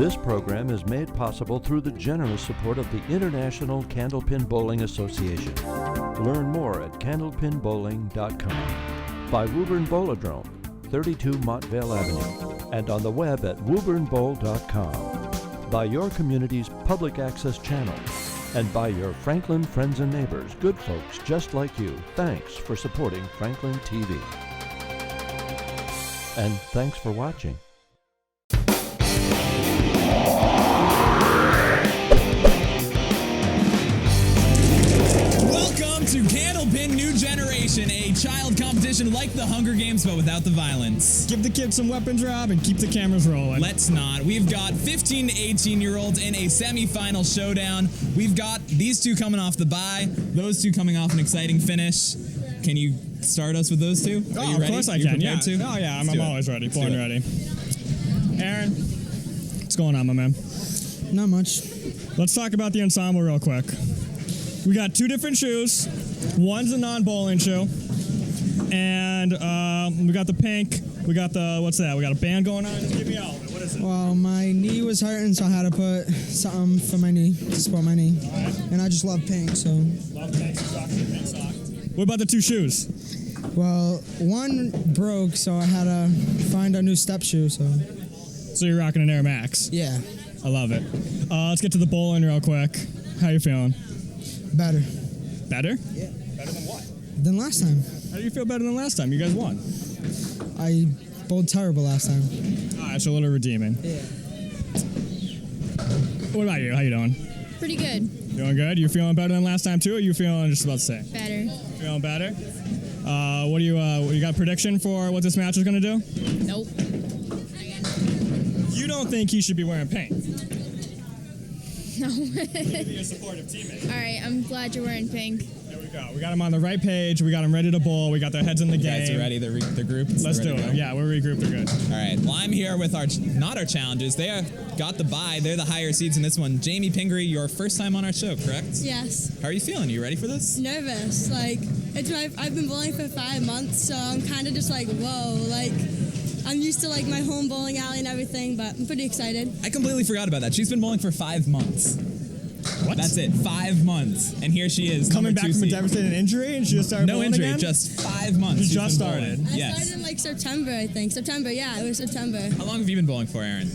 This program is made possible through the generous support of the International Candlepin Bowling Association. Learn more at candlepinbowling.com. By Woburn Bowladrome, 32 Montvale Avenue, and on the web at woburnbowl.com. By your community's public access channel, and by your Franklin friends and neighbors, good folks just like you. Thanks for supporting Franklin TV. And thanks for watching. Welcome to Candlepin New Generation, a child competition like the Hunger Games, but without the violence. Give the kids some weapons, Rob, and keep the cameras rolling. Let's not. We've got 15 to 18-year-olds in a semi-final showdown. We've got these two coming off the bye, those two coming off an exciting finish. Can you start us with those two? Are you ready? Of course I You're can, yeah. prepared to? Oh, yeah, I'm always ready, born ready. Aaron, what's going on, my man? Not much. Let's talk about the ensemble real quick. We got two different shoes. One's a non-bowling shoe. And we got the pink. We got the, what's that? We got a band going on. Just give me all of it. What is it? Well, my knee was hurting, so I had to put something for my knee, to support my knee. All right. And I just love pink, so. Love pink sock, pink sock. What about the two shoes? Well, one broke, so I had to find a new step shoe, so. So you're rocking an Air Max. Yeah. I love it. Let's get to the bowling real quick. How you feeling? Better. Better? Yeah. Better than what? Than last time. How do you feel better than last time? You guys won. I bowled terrible last time. All right, so a little redeeming. Yeah. What about you? How you doing? Pretty good. Doing good? You feeling better than last time too, or you feeling just about the same? Better. Feeling better? What do you got a prediction for what this match is gonna do? Nope. You don't think he should be wearing pink? No. You be a supportive teammate. All right, I'm glad you're wearing pink. There we go. We got him on the right page. We got him ready to bowl. We got their heads in the game. You guys are ready? The group? Let's do it. Yeah, we're regrouped. They're good. All right. Well, I'm here with not our challengers. They got the bye. They're the higher seeds in this one. Jaime, Pingree, your first time on our show, correct? Yes. How are you feeling? Are you ready for this? Nervous. I've been bowling for 5 months, so I'm kind of just like, whoa, I'm used to my home bowling alley and everything, but I'm pretty excited. I completely forgot about that. She's been bowling for 5 months. What? That's it. 5 months. And here she is. Coming back from a devastating injury and she just started bowling injury, again? just 5 months. You just started. I Yes. started in September, I think. September, yeah, it was September. How long have you been bowling for, Aaron?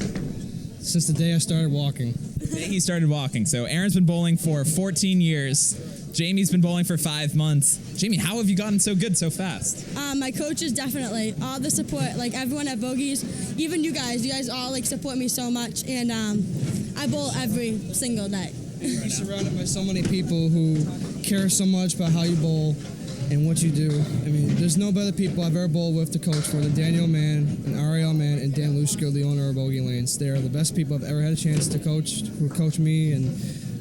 Since the day I started walking. The day he started walking. So Aaron's been bowling for 14 years. Jamie's been bowling for 5 months. Jaime, how have you gotten so good so fast? My coaches, definitely. All the support, everyone at Bogies, even you guys all support me so much, and I bowl every single day. You're surrounded by so many people who care so much about how you bowl and what you do. I mean, there's no better people I've ever bowled with to coach for than Daniel Mann and Ariel Mann and Dan Luschko, the owner of Bogey Lanes. They are the best people I've ever had a chance to coach, who coach me, and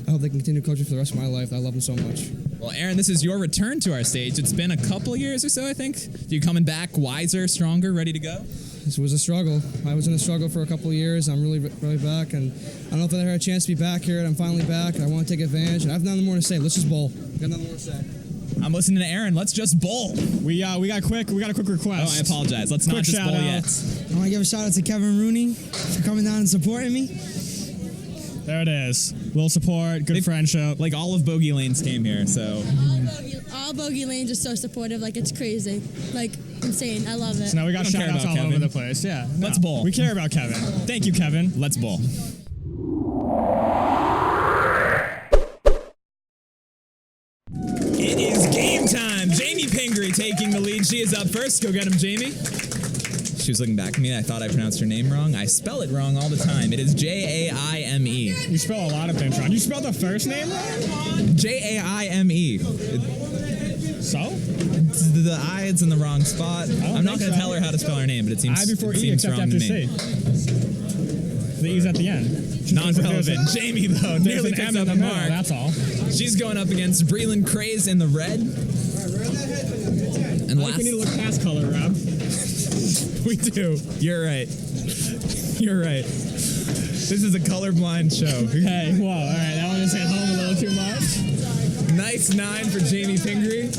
I hope they continue coaching for the rest of my life. I love them so much. Well, Aaron, this is your return to our stage. It's been a couple years or so, I think. You coming back wiser, stronger, ready to go? This was a struggle. I was in a struggle for a couple of years. I'm really back, and I don't know if I ever had a chance to be back here, and I'm finally back, and I want to take advantage, and I have nothing more to say. Let's just bowl. I've got nothing more to say. I'm listening to Aaron. Let's just bowl. We got a quick request. Oh, I apologize. Let's not just bowl yet. I want to give a shout out to Kevin Rooney for coming down and supporting me. There it is. Little support, good friendship. All of Bogey Lanes came here, so. All Bogey Lanes are so supportive. It's crazy. Insane. I love it. So now we got We don't care shout-outs about all Kevin. over the place. Yeah. Let's bowl. We care about Kevin. Thank you, Kevin. Let's bowl. It is game time. Jaime Pingree taking the lead. She is up first. Go get him, Jaime. She was looking back at me. I thought I pronounced her name wrong. I spell it wrong all the time. It is Jaime. You spell a lot of things wrong. You spelled the first name wrong? Jaime. So? The I is in the wrong spot. I'm not going to tell her how to spell her name, but it seems I before it E seems except wrong after to me. C. The E's at the end. Not relevant. Jaime, though, nearly an picks M up in the the middle, mark. that's all. She's going up against Breelan Crays in the red. And I think we need to look past color, Rob. We do. You're right. You're right. This is a colorblind show. Hey, whoa, all right, that one just hit home a little too much. Nice 9 for Jaime Pingree.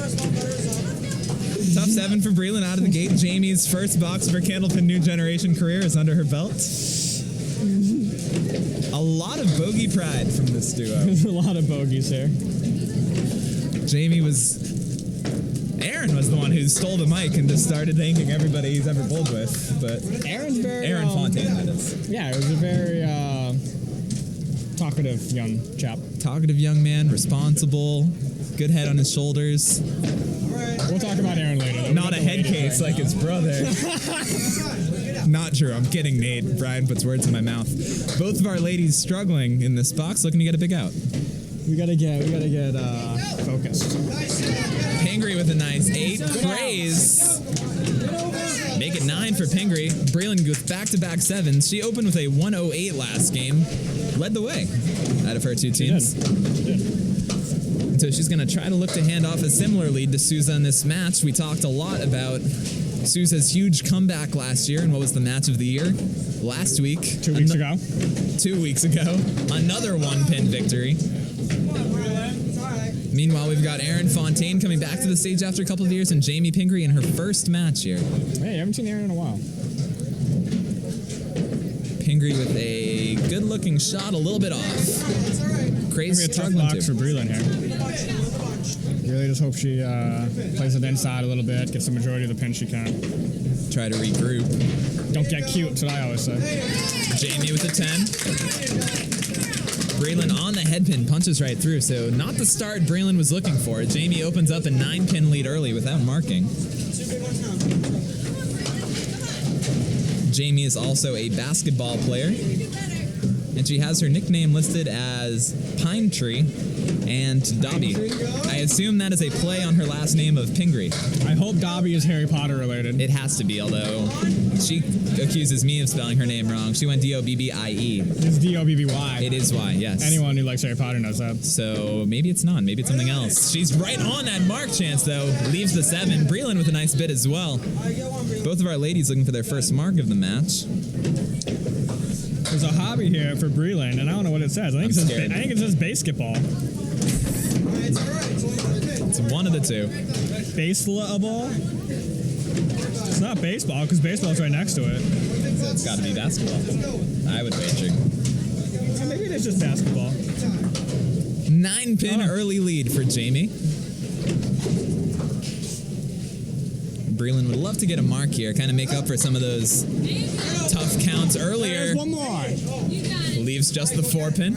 Tough 7 for Breelan out of the gate. Jaime's first box of her Candlepin New Generation career is under her belt. A lot of bogey pride from this duo. There's a lot of bogeys here. Aaron was the one who stole the mic and just started thanking everybody he's ever bowled with. But Aaron's very... Aaron Fontaine, that is. Yeah, it was a very talkative young chap. Talkative young man, responsible, good head on his shoulders. We'll talk about Aaron later, though. Not a head case like his brother. Not true. I'm kidding, Nate. Brian puts words in my mouth. Both of our ladies struggling in this box, looking to get a big out. We gotta get focused. Pingree with a nice 8. Crays. Make it 9 for Pingree. Breelan with back-to-back 7s. She opened with a 108 last game. Led the way out of her two teams. So she's going to try to look to hand off a similar lead to Souza in this match. We talked a lot about Souza's huge comeback last year, and what was the match of the year? Last week. 2 weeks ago. 2 weeks ago. Another one-pin victory. Meanwhile, we've got Aaron Fontaine coming back to the stage after a couple of years, and Jaime Pingree in her first match here. Hey, I haven't seen Aaron in a while. Pingree with a good-looking shot, a little bit off. Crazy It's gonna be a tough box for Breelan here. Really just hope she plays it inside a little bit, gets the majority of the pin she can. Try to regroup. Don't get cute, that's what I always say. Jaime with a 10. Breelan on the head pin, punches right through, so not the start Breelan was looking for. Jaime opens up a 9-pin lead early without marking. Jaime is also a basketball player, and she has her nickname listed as Pine Tree and Dobby. I assume that is a play on her last name of Pingree. I hope Dobby is Harry Potter related. It has to be, although she accuses me of spelling her name wrong. She went D-O-B-B-I-E. It's D-O-B-B-Y. It is Y, yes. Anyone who likes Harry Potter knows that. So maybe it's not. Maybe it's something else. She's right on that mark chance, though. Leaves the 7. Breelan with a nice bit as well. Both of our ladies looking for their first mark of the match. There's a hobby here for Breelan, and I don't know what it says. I think it says basketball. It's one of the two. Baseball? It's not baseball, because baseball's right next to it. So it's got to be basketball. I would wager. Maybe it is just basketball. 9-pin early lead for Jaime. Breelan would love to get a mark here, kind of make up for some of those tough counts earlier. There's one more. Leaves just the 4-pin.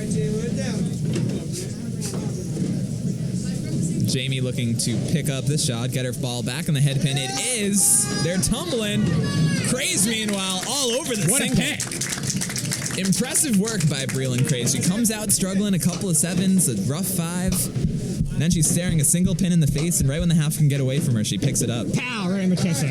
Jaime looking to pick up this shot, get her ball back on the head pin. It is. They're tumbling. Crays, meanwhile, all over the What a single. pick. Impressive work by Breelan Crays. She comes out struggling, a couple of 7s, a rough 5. And then she's staring a single pin in the face, and right when the half can get away from her, she picks it up. Pow, right in the kisser.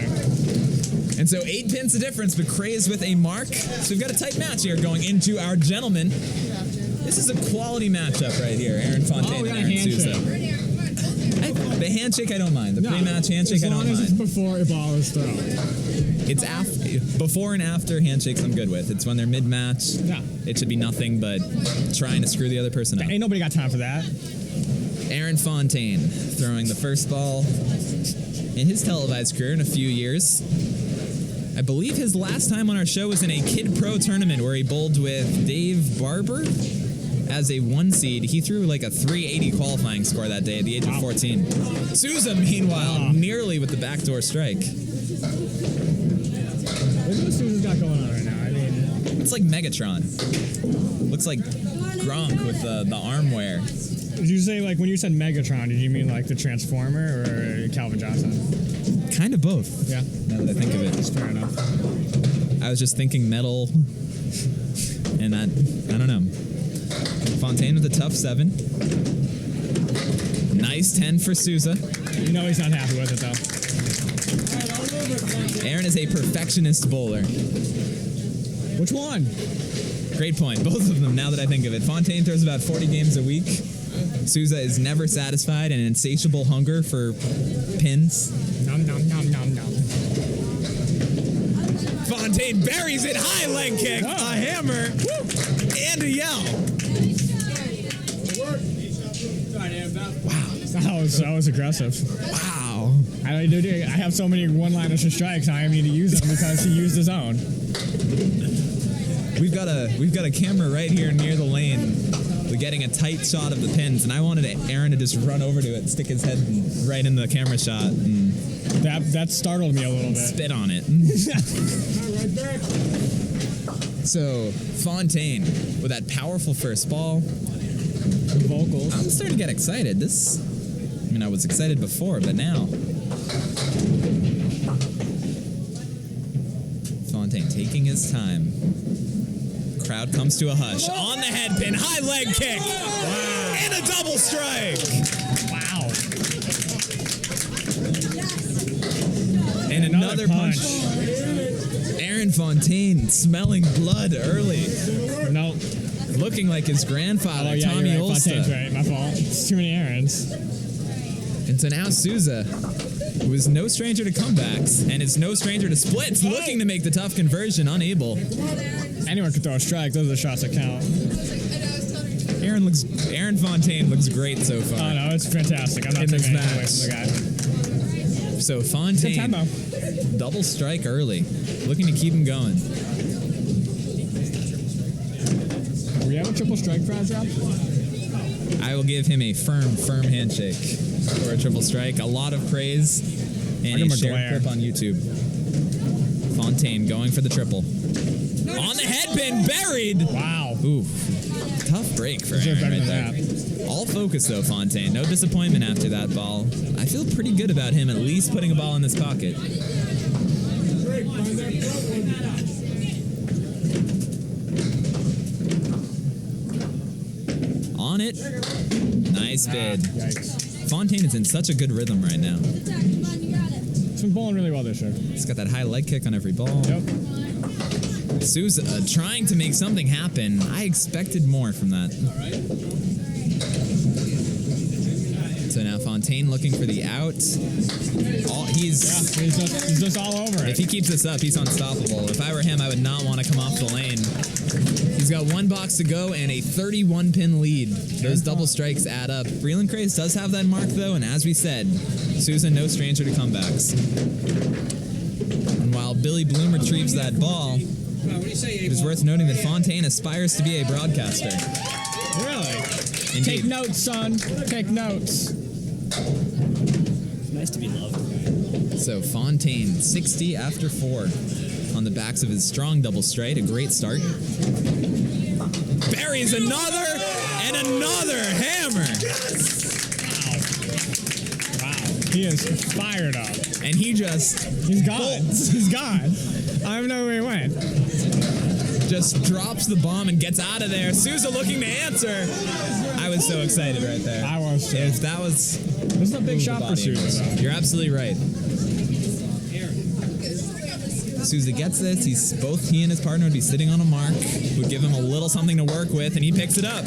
And so 8 pins the difference, but Crays with a mark. So we've got a tight match here going into our gentlemen. This is a quality matchup right here. Aaron Fontaine and Aaron Souza. The handshake, I don't mind. The pre-match handshake, I don't mind. As long as it's before a ball is thrown. It's before and after handshakes I'm good with. It's when they're mid-match. Yeah. It should be nothing but trying to screw the other person up. Ain't nobody got time for that. Aaron Fontaine throwing the first ball in his televised career in a few years. I believe his last time on our show was in a Kid Pro tournament where he bowled with Dave Barber as a 1 seed. He threw like a 380 qualifying score that day at the age of 14. Souza, meanwhile, nearly with the backdoor strike. Look at what Souza's got going on right now. I mean, It's like Megatron. Looks like Gronk with the arm wear. did you say, like, when you said Megatron, did you mean like the Transformer or Calvin Johnson? Kind of both. Yeah. Now that I think of it. That's fair enough. I was just thinking metal, and that, I don't know. Fontaine with a tough 7. Nice 10 for Souza. You know he's not happy with it, though. Aaron is a perfectionist bowler. Which one? Great point. Both of them, now that I think of it. Fontaine throws about 40 games a week. Souza is never satisfied and an insatiable hunger for pins. Nom, nom, nom, nom, nom. Fontaine buries it. High leg kick. A hammer. And a yell. Wow. That was aggressive. Wow. I have so many one-liners for strikes, I need to use them because he used his own. we've got a camera right here near the lane. We're getting a tight shot of the pins, and I wanted Aaron to just run over to it, stick his head right in the camera shot, and That startled me a little bit. spit on it. So Fontaine with that powerful first ball. Vocals. I'm starting to get excited. I was excited before, but now. Fontaine taking his time. Crowd comes to a hush. On the head pin, high leg kick. Wow. And a double strike. Wow. And another punch. Aaron Fontaine smelling blood early. No. Looking like his grandfather, Oh, yeah, Tommy you're right. Olsta. Fontaine's right. My fault. It's too many errands. And so now Souza, who is no stranger to comebacks and is no stranger to splits, looking to make the tough conversion, unable. Anyone can throw a strike. Those are the shots that count. Aaron Fontaine looks great so far. Oh, no, it's fantastic. I'm not In this taking anything away match. from the guy. So Good Fontaine, tempo. double strike early, looking to keep him going. We have a triple strike for us, Rob? I will give him a firm handshake for a triple strike. A lot of praise and give him a a shared glare. clip on YouTube. Fontaine going for the triple. On the head pin, buried. Wow. Ooh, tough break for Deserve Aaron better right than there. All focus though, Fontaine. No disappointment after that ball. I feel pretty good about him at least putting a ball in this pocket. On it. Nice bid. Yikes. Fontaine is in such a good rhythm right now. It's been bowling really well this year. He's got that high leg kick on every ball. Yep. Souza trying to make something happen. I expected more from that. So now Fontaine looking for the out. He's just all over it. If he keeps this up, he's unstoppable. If I were him, I would not want to come off the lane. He's got one box to go and a 31-pin lead. Those double strikes add up. Breelan Crays does have that mark, though, and as we said, Souza no stranger to comebacks. And while Billy Bloom retrieves that ball, it is worth noting that Fontaine aspires to be a broadcaster. Really? Indeed. Take notes, son. Take notes. It's nice to be loved. So Fontaine, 60 after 4 on the backs of his strong double strike. A great start. Buries another and another hammer. Wow. He is fired up. And he just He's gone. He's gone. I don't know where he went. just drops the bomb and gets out of there. Souza looking to answer. I was so excited right there. I was too. If that was... This is a big shot for Souza. You're absolutely right. Souza gets this. He and his partner would be sitting on a mark. Would give him a little something to work with, and he picks it up.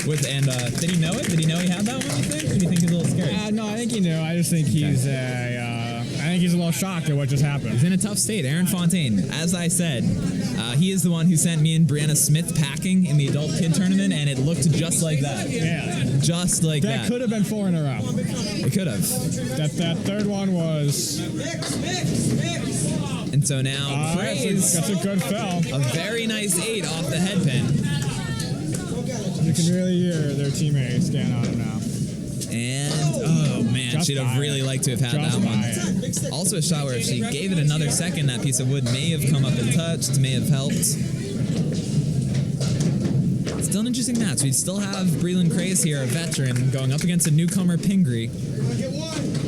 Did he know it? Did he know he had that one? You think? Or do you think he's a little scared? No, I think he knew. I just think he's a little shocked at what just happened. He's in a tough state. Aaron Fontaine, as I said, he is the one who sent me and Brianna Smith packing in the adult kid tournament, and it looked just like that. Yeah. Just like that. That could have been 4 in a row. It could have. That third one was... And so now, Crays, that's a good fill. a very nice 8 off the head pin. You can really hear their teammates getting on him now. And, oh man, Just she'd have fire. really liked to have had Just that one. Also a shot where if she gave it another second, that piece of wood may have come up and touched, may have helped. Still an interesting match. We still have Breelan Crays here, a veteran, going up against a newcomer, Pingree.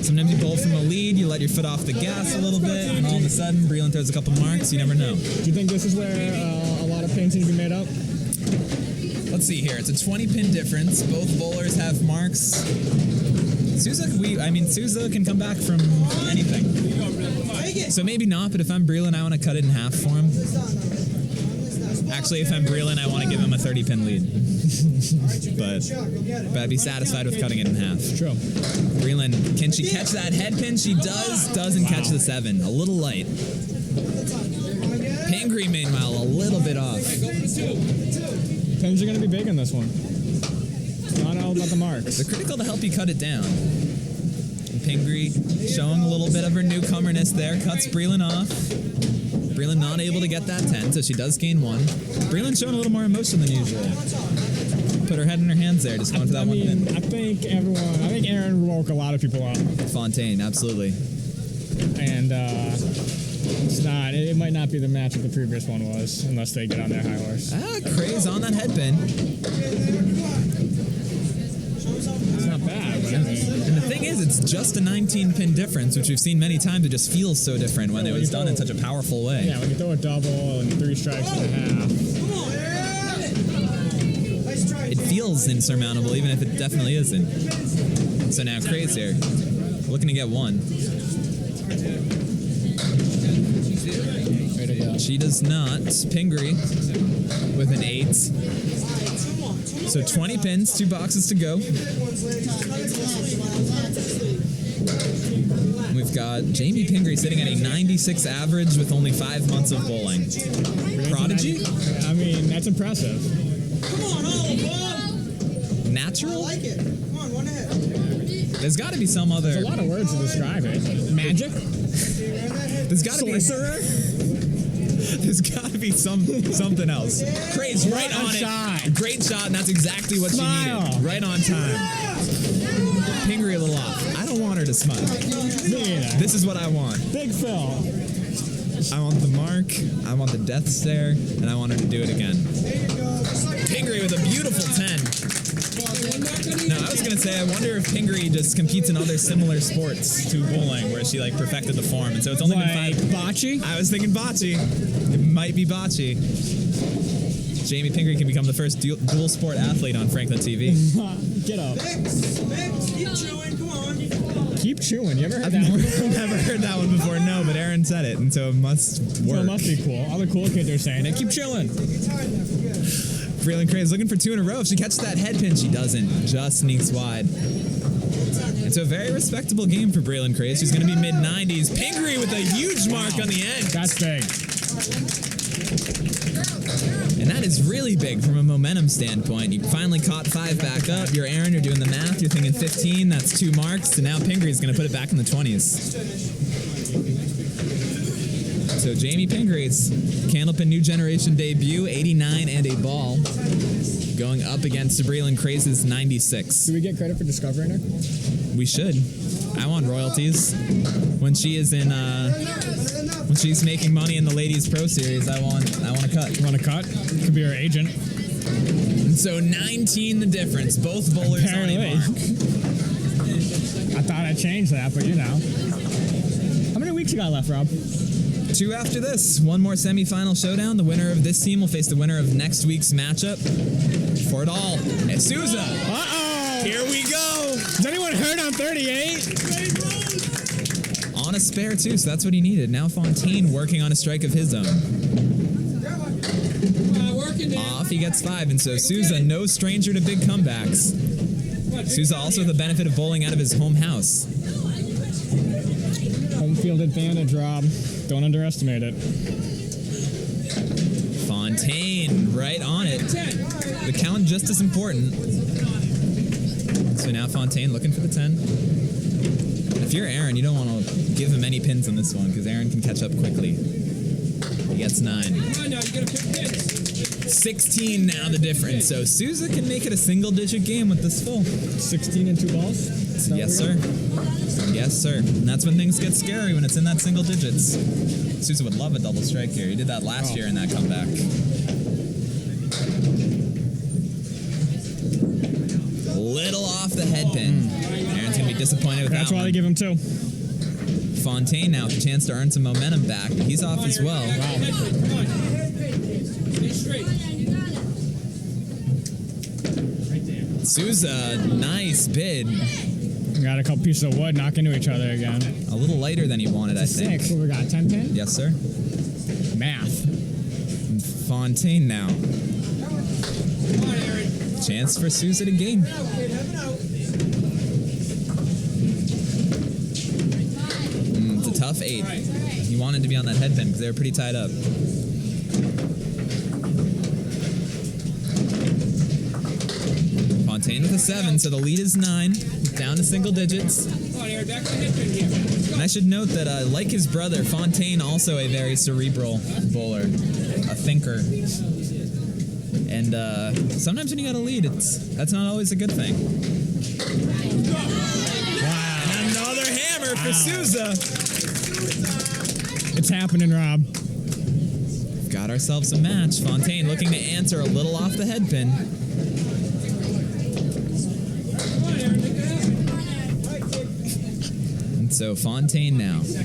Sometimes you bowl from a lead, you let your foot off the gas a little bit, and all of a sudden, Breelan throws a couple marks, you never know. Do you think this is where a lot of pins need to be made up? Let's see here. It's a 20-pin difference. Both bowlers have marks. Souza can come back from anything. So maybe not, but if I'm Breelan, I want to cut it in half for him. Actually, if I'm Breelan, I want to give him a 30-pin lead. but I'd be satisfied with cutting it in half. True. Breelan, can she catch that head pin? She doesn't catch the 7. A little light. Pingree, meanwhile, a little bit off. Pins are going to be big in this one. Not all about the marks. They're critical to help you cut it down. And Pingree showing a little bit of her newcomerness there. Cuts Breelan off. Breelan not able to get that 10, so she does gain 1. Breelan showing a little more emotion than usual. Put her head in her hands there, just going for that one pin. I think Aaron woke a lot of people up. Fontaine, absolutely. And it's not. It might not be the match that the previous one was, unless they get on their high horse. Crays on that headpin. It's not bad, but I mean, And the thing is, it's just a 19-pin difference, which we've seen many times. It just feels so different when it was done in such a powerful way. yeah, when you throw a double and 3 strikes and a half. It feels insurmountable, even if it definitely isn't. So now Crays here, looking to get 1. She does not. Pingree with an 8. So 20 pins, 2 boxes to go. We've got Jaime Pingree sitting at a 96 average with only 5 months of bowling. Prodigy? I mean, that's impressive. Natural? I like it. Come on, one ahead. There's got to be some other... There's a lot of words to describe it. Magic? There's got to be... Sorcerer? There's got to be something else. Crays right on it. Great shot, and that's exactly what she needed. Right on time. Pingree a little off. I don't want her to smile. This is what I want. Big Phil. I want the mark, I want the death stare, and I want her to do it again. Pingree with a beautiful 10. No, I was going to say, I wonder if Pingree just competes in other similar sports to bowling, where she, like, perfected the form, and so it's only been 5... Bocce? I was thinking bocce. It might be bocce. Jaime Pingree can become the first dual sport athlete on FranklinTV. Get up. Keep chewing, come on. Keep chewing. You ever heard that one? I've never heard that one before, no, but Aaron said it, and so it must work. So it must be cool. All the cool kids are saying it. Keep chilling. Breelan Crays looking for 2 in a row. If she catches that head pin, she doesn't. Just sneaks wide. It's a very respectable game for Breelan Crays. She's going to be mid-90s. Pingree with a huge mark on the end. That's big. And that is really big from a momentum standpoint. You finally caught 5 back up. You're Aaron, you're doing the math. You're thinking 15, that's 2 marks. So now Pingree's going to put it back in the 20s. So Jaime Pingree's Candlepin New Generation debut, 89 and a ball, going up against Breelan Crays' 96. Do we get credit for discovering her? We should. I want royalties. When she is in, when she's making money in the Ladies Pro Series, I want a cut. You want a cut? Could be our agent. And so 19 the difference. Both bowlers Apparently. on a mark. I thought I'd change that, but you know. How many weeks you got left, Rob? 2 after this. 1 more semifinal showdown. The winner of this team will face the winner of next week's matchup. For it all, it's Souza. Uh-oh! Here we go. Has anyone heard on 38? On a spare, too, so that's what he needed. Now Fontaine working on a strike of his own. Off, he gets 5, and so Souza, no stranger to big comebacks. Souza also the benefit of bowling out of his home house. Home field advantage, Rob. Don't underestimate it. Fontaine, right on it. The count just as important. So now Fontaine looking for the 10. If you're Aaron, you don't want to give him any pins on this one, because Aaron can catch up quickly. He gets 9. 16 now the difference. So Souza can make it a single-digit game with this full. 16 and 2 balls? Yes, sir. Yes, sir. And that's when things get scary, when it's in that single digits. Souza would love a double strike here. He did that last year in that comeback. Little off the head pin. Aaron's going to be disappointed with That's that why one. they give him 2. Fontaine now with a chance to earn some momentum back. He's off as well. Souza, nice bid. Got a couple pieces of wood knock into each other again. A little lighter than he wanted, I think. 6. What we got? 10 pin? Yes, sir. Math. Fontaine now. Chance for Souza to gain. It's a tough 8. He wanted to be on that head pin because they were pretty tied up. Fontaine with a 7, so the lead is 9. Down to single digits. And I should note that, like his brother, Fontaine, also a very cerebral bowler, a thinker. And sometimes when you got a lead, that's not always a good thing. Wow. And another hammer for Souza. It's happening, Rob. Got ourselves a match. Fontaine looking to answer a little off the head pin. And so Fontaine now. If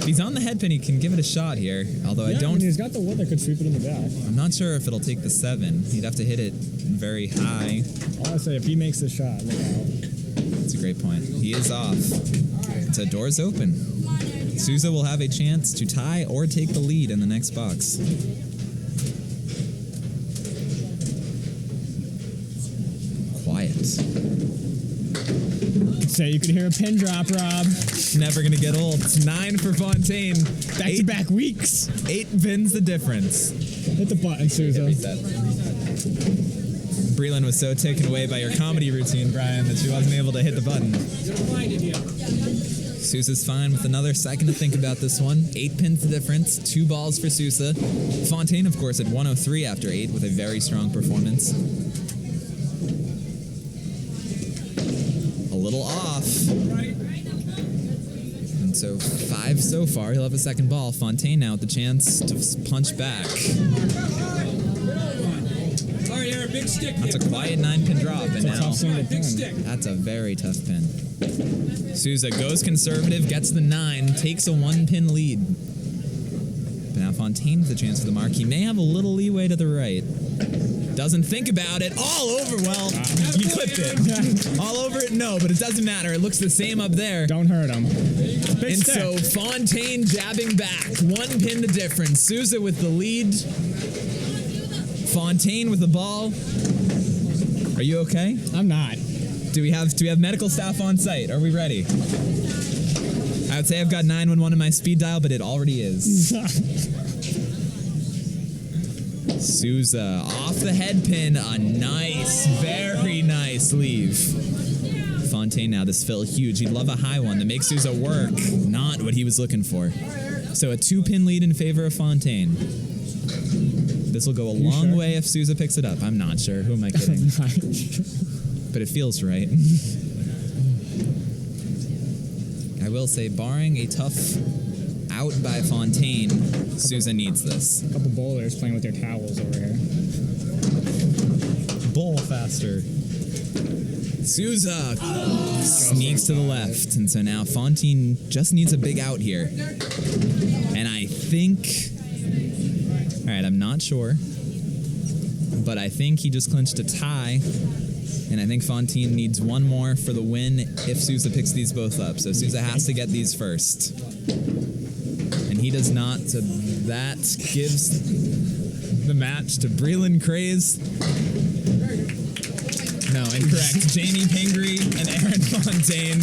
he's on the head pin, he can give it a shot here. Although I don't. He's got the wood that could sweep it in the back. I'm not sure if it'll take the 7. He'd have to hit it very high. All I say, if he makes the shot, look out. That's a great point. He is off. So door's open. Souza will have a chance to tie or take the lead in the next box. Quiet. Say you could hear a pin drop, Rob. Never gonna get old. It's 9 for Fontaine. Back-to-back weeks. 8 pins the difference. Hit the button, Souza. Breelan was so taken away by your comedy routine, Brian, that she wasn't able to hit the button. Souza's fine with another second to think about this one. 8 pins the difference. 2 balls for Souza. Fontaine, of course, at 103 after 8 with a very strong performance. A little off. And so 5 so far. He'll have a second ball. Fontaine now with the chance to punch back. That's a quiet 9-pin drop, and now that's a very tough pin. Souza goes conservative, gets the 9, takes a 1-pin lead. But now Fontaine with the chance for the mark. He may have a little leeway to the right. Doesn't think about it. All over. Well, you clipped it. All over it. No, but it doesn't matter. It looks the same up there. Don't hurt him. And so Fontaine jabbing back. 1 pin the difference. Souza with the lead. Fontaine with the ball. Are you okay? I'm not. Do we have medical staff on site? Are we ready? I would say I've got 911 in my speed dial, but it already is. Souza off the head pin. A nice, very nice leave. Fontaine now, this fill huge. He'd love a high one to make Souza work. Not what he was looking for. So a 2-pin lead in favor of Fontaine. This will go a long way if Souza picks it up. I'm not sure. Who am I kidding? But it feels right. I will say, barring a tough out by Fontaine, Souza needs this. A couple bowlers playing with their towels over here. Bowl faster. Souza sneaks to the left. And so now Fontaine just needs a big out here. And I think... All right, I'm not sure. But I think he just clinched a tie. And I think Fontaine needs 1 more for the win if Souza picks these both up. So Souza has to get these first. And he does not, so that gives the match to Breelan, Crays. No, incorrect. Jaime, Pingree, and Aaron Fontaine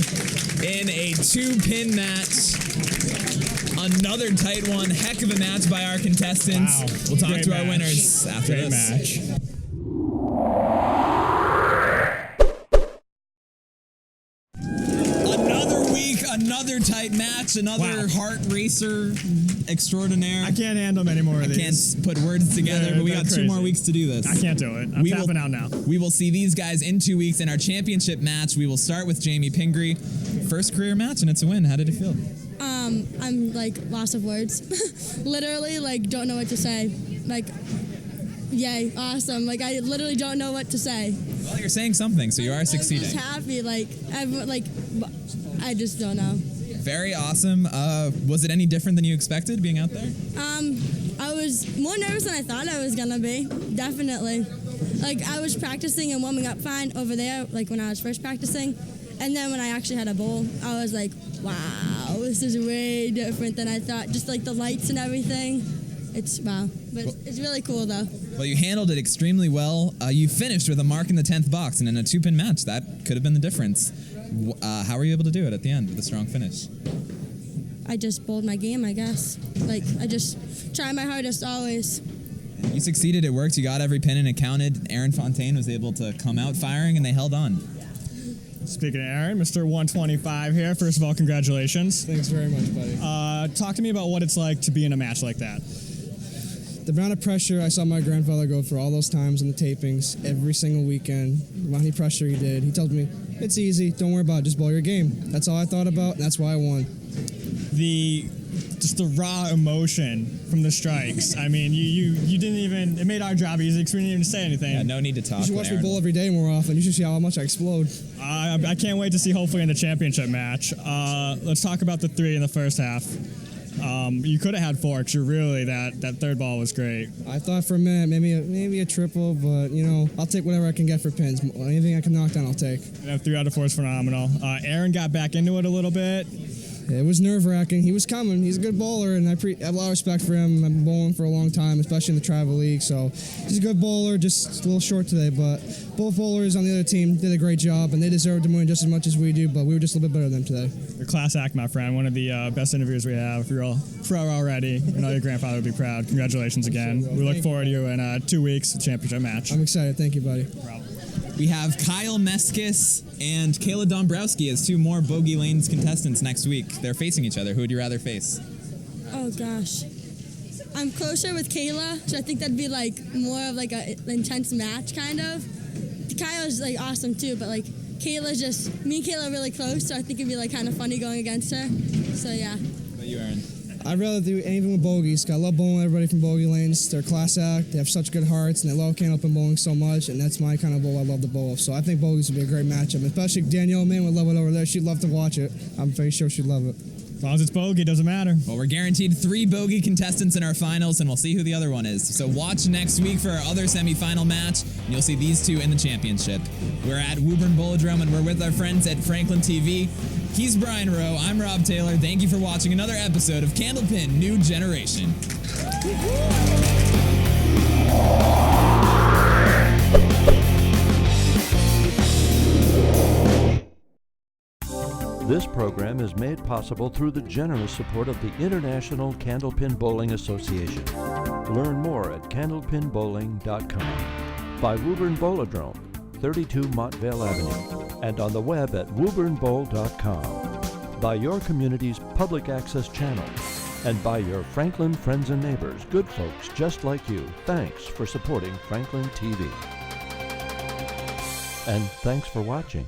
in a 2-pin match. Another tight one. Heck of a match by our contestants. Wow. We'll talk Great to our match. winners after Great this. match. Another week, another tight match, another heart racer extraordinaire. I can't handle many more of these. Can't put words together, but we got 2 more weeks to do this. I can't do it. I'm tapping out now. We will see these guys in 2 weeks in our championship match. We will start with Jaime Pingree. First career match, and it's a win. How did it feel? I'm like lost of words. Literally, like don't know what to say. Like, yay, awesome. Like I literally don't know what to say. Well, you're saying something, so you are succeeding. I'm just happy. I just don't know. Very awesome. Was it any different than you expected being out there? I was more nervous than I thought I was gonna be. Definitely. Like I was practicing and warming up fine over there, like when I was first practicing. And then when I actually had a bowl, I was like, wow, this is way different than I thought. Just like the lights and everything. It's wow. But it's really cool though. Well, you handled it extremely well. You finished with a mark in the 10th box, and in a 2-pin match, that could have been the difference. How were you able to do it at the end with a strong finish? I just bowled my game, I guess. Like, I just try my hardest always. You succeeded. It worked. You got every pin, and it counted. Aaron Fontaine was able to come out firing, and they held on. Speaking of Aaron, Mr. 125 here. First of all, congratulations. Thanks very much, buddy. Talk to me about what it's like to be in a match like that. The amount of pressure I saw my grandfather go through all those times in the tapings, every single weekend, the amount of pressure he did. He told me, it's easy, don't worry about it, just bowl your game. That's all I thought about, and that's why I won. Just the raw emotion from the strikes. I mean, you didn't even, it made our job easy because we didn't even say anything. Yeah, no need to talk. You should watch me bowl every day more often. You should see how much I explode. I can't wait to see hopefully in the championship match. Let's talk about the 3 in the first half. You could have had 4 because that third ball was great. I thought for a minute maybe a triple, but I'll take whatever I can get for pins. Anything I can knock down, I'll take. 3 out of 4 is phenomenal. Aaron got back into it a little bit. It was nerve-wracking. He was coming. He's a good bowler, and I have a lot of respect for him. I've been bowling for a long time, especially in the Travel League. So he's a good bowler, just a little short today. But both bowlers on the other team did a great job, and they deserved to win just as much as we do, but we were just a little bit better than them today. Your class act, my friend. One of the best interviews we have. If you're all pro already, I know your grandfather would be proud. Congratulations again. We look forward to you in 2 weeks, championship match. I'm excited. Thank you, buddy. No problem. We have Kyle Meskis and Kayla Dombrowski as 2 more Bogey Lanes contestants next week. They're facing each other. Who would you rather face? Oh gosh, I'm closer with Kayla, so I think that'd be more of an intense match kind of. Kyle's awesome too, but Kayla's just, me and Kayla are really close, so I think it'd be kind of funny going against her. So yeah. What about you, Aaron? I'd rather do anything with bogeys. I love bowling everybody from Bogey Lanes. They're class act. They have such good hearts, and they love Candlepin bowling so much, and that's my kind of bowl I love to bowl. So I think bogeys would be a great matchup, especially Danielle Mann would love it over there. She'd love to watch it. I'm very sure she'd love it. As long as it's bogey, it doesn't matter. Well, we're guaranteed 3 bogey contestants in our finals, and we'll see who the other one is. So watch next week for our other semifinal match, and you'll see these 2 in the championship. We're at Woburn Bowlodrome, and we're with our friends at FranklinTV. He's Brian Rowe. I'm Rob Taylor. Thank you for watching another episode of Candlepin New Generation. This program is made possible through the generous support of the International Candlepin Bowling Association. Learn more at candlepinbowling.com. By Woburn Bowlodrome, 32 Montvale Avenue, and on the web at wooburnbowl.com. By your community's public access channel, and by your Franklin friends and neighbors, good folks just like you. Thanks for supporting Franklin TV. And thanks for watching.